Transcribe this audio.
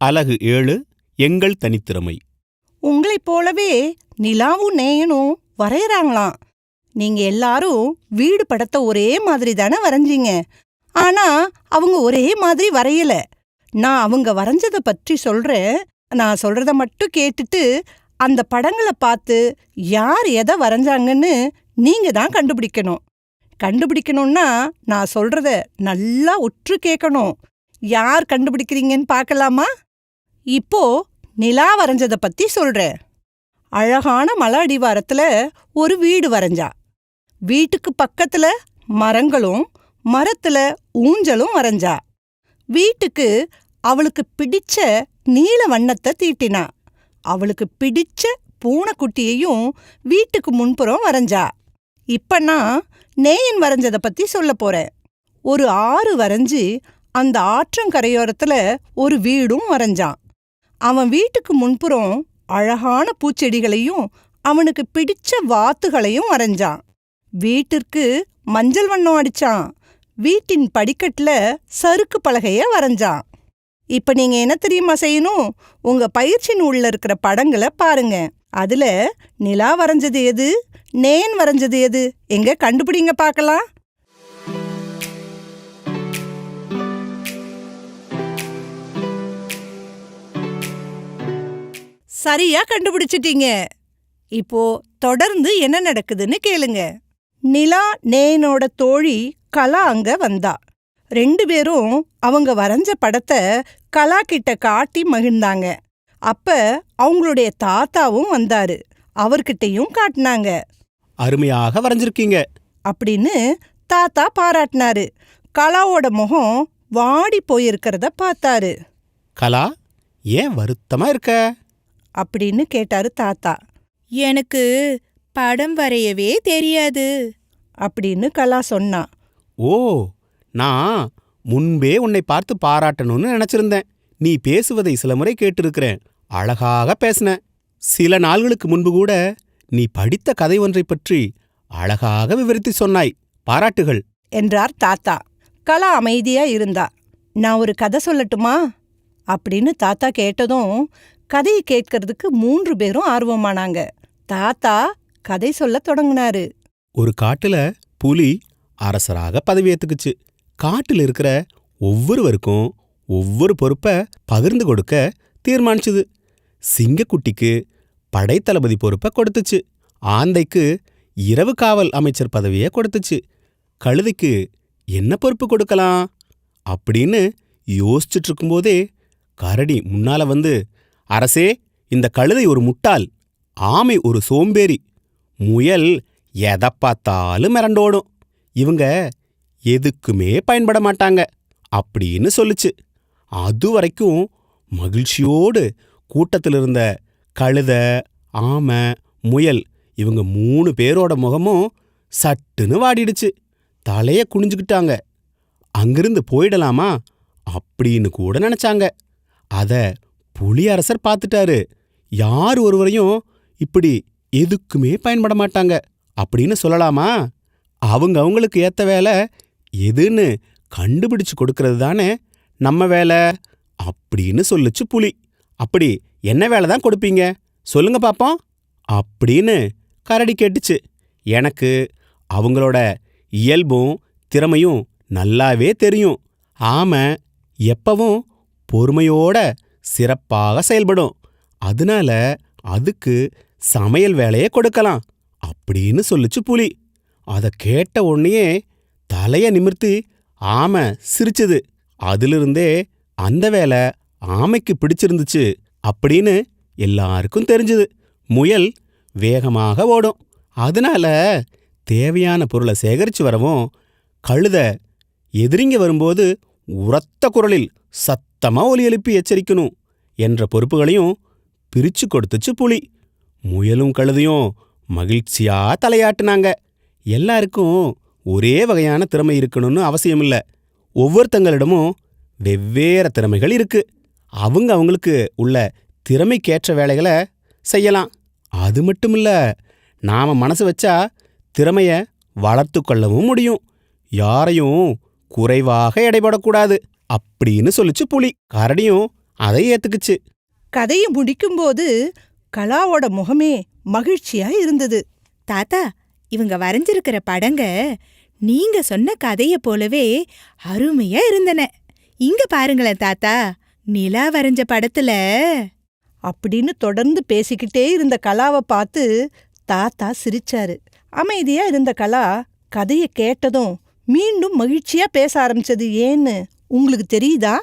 அலகு 7 எங்கள் தனித்திறமை. உங்களைப் போலவே நிலாவும் நேயனும் வரையறாங்களாம். நீங்க எல்லாரும் வீடு படத்தை ஒரே மாதிரி தானே வரைஞ்சீங்க. ஆனா அவங்க ஒரே மாதிரி வரையல. நான் அவங்க வரைஞ்சதை பற்றி சொல்றேன். நான் சொல்றத மட்டும் கேட்டுட்டு அந்த படங்களை பார்த்து யார் எதை வரைஞ்சாங்கன்னு நீங்க தான் கண்டுபிடிக்கணும். கண்டுபிடிக்கணும்னா நான் சொல்றத நல்லா உற்று கேட்கணும். யார் கண்டுபிடிக்கிறீங்கன்னு பார்க்கலாமா? இப்போ நிலா வரைஞ்சதை பத்தி சொல்றேன். அழகான மலை அடிவாரத்துல ஒரு வீடு வரைஞ்சா. வீட்டுக்கு பக்கத்துல மரங்களும் மரத்துல ஊஞ்சலும் வரைஞ்சா. வீட்டுக்கு அவளுக்கு பிடிச்ச நீல வண்ணத்தை தீட்டினா. அவளுக்கு பிடிச்ச பூனைக்குட்டியையும் வீட்டுக்கு முன்புறம் வரைஞ்சா. இப்ப நான் நேயன் வரைஞ்சதை பத்தி சொல்ல போறேன். ஒரு ஆறு வரைஞ்சு அந்த ஆற்றங்கரையோரத்துல ஒரு வீடும் வரைஞ்சான். அவன் வீட்டுக்கு முன்புறம் அழகான பூச்செடிகளையும் அவனுக்கு பிடிச்ச வாத்துகளையும் வரைஞ்சான். வீட்டிற்கு மஞ்சள் வண்ணம் அடிச்சான். வீட்டின் படிக்கட்டுல சறுக்கு பலகைய வரைஞ்சான். இப்ப நீங்க என்ன தெரியுமா செய்யணும்? உங்க பயிற்சி நூல்ல இருக்கிற படங்களை பாருங்க. அதுல நிலா வரைஞ்சது எது, நேன் வரைஞ்சது எது, எங்க கண்டுபிடிங்க பார்க்கலாம். சரியா கண்டுபிடிச்சிட்டீங்க. இப்போ தொடர்ந்து என்ன நடக்குதுன்னு கேளுங்க. நிலா நேயனோட தோழி கலா அங்க வந்தா. 2 பேரும் அவங்க வரைஞ்ச படத்தை கலா கிட்ட காட்டி மகிழ்ந்தாங்க. அப்ப அவங்களுடைய தாத்தாவும் வந்தாரு. அவர்கிட்டையும் காட்டினாங்க. அருமையாக வரைஞ்சிருக்கீங்க அப்படின்னு தாத்தா பாராட்டினாரு. கலாவோட முகம் வாடி போயிருக்கிறத பார்த்தாரு. கலா, ஏன் வருத்தமா இருக்க? அப்படின்னு கேட்டாரு தாத்தா. எனக்கு படம் வரையவே தெரியாது அப்படின்னு கலா சொன்னா. ஓ, நான் முன்பே உன்னை பார்த்து பாராட்டணும்னு நினைச்சிருந்தேன். நீ பேசுவதை சில முறை கேட்டிருக்கிறேன். அழகாக பேசின. சில நாள்களுக்கு முன்பு கூட நீ படித்த கதை ஒன்றை பற்றி அழகாக விவரித்து சொன்னாய். பாராட்டுகள் என்றார் தாத்தா. கலா அமைதியா இருந்தா. நான் ஒரு கதை சொல்லட்டுமா அப்படின்னு தாத்தா கேட்டதும் கதையை கேட்கறதுக்கு 3 பேரும் ஆர்வமானாங்க. தாத்தா கதை சொல்ல தொடங்கினாரு. ஒரு காட்டுல புலி அரசராக பதவியேத்துக்குச்சு. காட்டுல இருக்கிற ஒவ்வொருவருக்கும் ஒவ்வொரு பொறுப்பை பகிர்ந்து கொடுக்க தீர்மானிச்சுது. சிங்கக்குட்டிக்கு படைத்தளபதி பொறுப்பை கொடுத்துச்சு. ஆந்தைக்கு இரவு காவல் அமைச்சர் பதவியை கொடுத்துச்சு. கழுதைக்கு என்ன பொறுப்பு கொடுக்கலாம் அப்படின்னு யோசிச்சுட்டு இருக்கும்போதே கரடி முன்னால வந்து, அரசே, இந்த கழுதை ஒரு முட்டாள், ஆமை ஒரு சோம்பேறி, முயல் எதை பார்த்தாலும் மிரண்டோடும், இவங்க எதுக்குமே பயன்பட மாட்டாங்க அப்படின்னு சொல்லுச்சு. அதுவரைக்கும் மகிழ்ச்சியோடு கூட்டத்தில் இருந்த கழுதை, ஆமை, முயல் இவங்க 3 பேரோட முகமும் சட்டுன்னு வாடிடுச்சு. தலைய குனிஞ்சுக்கிட்டாங்க. அங்கிருந்து போயிடலாமா அப்படின்னு கூட நினைச்சாங்க. அத புலியரசர் பார்த்துட்டாரு. யார் ஒருவரையும் இப்படி எதுக்குமே பயன்பட மாட்டாங்க அப்படின்னு சொல்லலாமா? அவங்களுக்கு ஏத்த வேலை எதுன்னு கண்டுபிடிச்சு கொடுக்கறது தானே நம்ம வேலை அப்படின்னு சொல்லுச்சு புலி. அப்படி என்ன வேலை தான் கொடுப்பீங்க சொல்லுங்க பாப்போம் அப்படின்னு கரடி கேட்டுச்சு. எனக்கு அவங்களோட இயல்பும் திறமையும் நல்லாவே தெரியும். ஆமை எப்பவும் பொறுமையோட சிறப்பாக செயல்படும். அதனால அதுக்கு சமையல் வேலையை கொடுக்கலாம் அப்படின்னு சொல்லுச்சு புலி. அதை கேட்ட உடனேயே தலைய நிமிர்த்தி ஆமை சிரிச்சுது. அதிலிருந்தே அந்த வேலை ஆமைக்கு பிடிச்சிருந்துச்சு அப்படின்னு எல்லாருக்கும் தெரிஞ்சுது. முயல் வேகமாக ஓடும். அதனால தேவையான பொருளை சேகரிச்சு வரவும், கழுத எதிரிங்க வரும்போது உரத்த குரலில் சத்தமா ஒலி எழுப்பி எச்சரிக்கணும் என்ற பொறுப்புகளையும் பிரிச்சு கொடுத்துச்சு புலி. முயலும் கழுதையும் மகிழ்ச்சியா தலையாட்டுனாங்க. எல்லாருக்கும் ஒரே வகையான திறமை இருக்கணும்னு அவசியமில்ல. ஒவ்வொருத்தங்களிடமும் வெவ்வேறு திறமைகள் இருக்கு. அவங்களுக்கு உள்ள திறமைக்கேற்ற வேலைகளை செய்யலாம். அது மட்டுமில்ல, நாம மனசு வச்சா திறமைய வளர்த்து கொள்ளவும் முடியும். யாரையும் குறைவாக எடைபடக்கூடாது அப்படின்னு சொல்லிச்சு புலி. கரடியும் அதை ஏத்துக்குச்சு. கதையை முடிக்கும்போது கலாவோட முகமே மகிழ்ச்சியா இருந்தது. தாத்தா, இவங்க வரைஞ்சிருக்கிற படங்க நீங்க சொன்ன கதைய போலவே அருமையா இருந்தன. இங்க பாருங்களேன் தாத்தா, நிலா வரைஞ்ச படத்துல. அப்படின்னு தொடர்ந்து பேசிக்கிட்டே இருந்த கலாவை பார்த்து தாத்தா சிரிச்சாரு. அமைதியா இருந்த கலா கதையை கேட்டதும் மீண்டும் மகிழ்ச்சியா பேச ஆரம்பிச்சது ஏன்னு உங்களுக்கு தெரியுதா?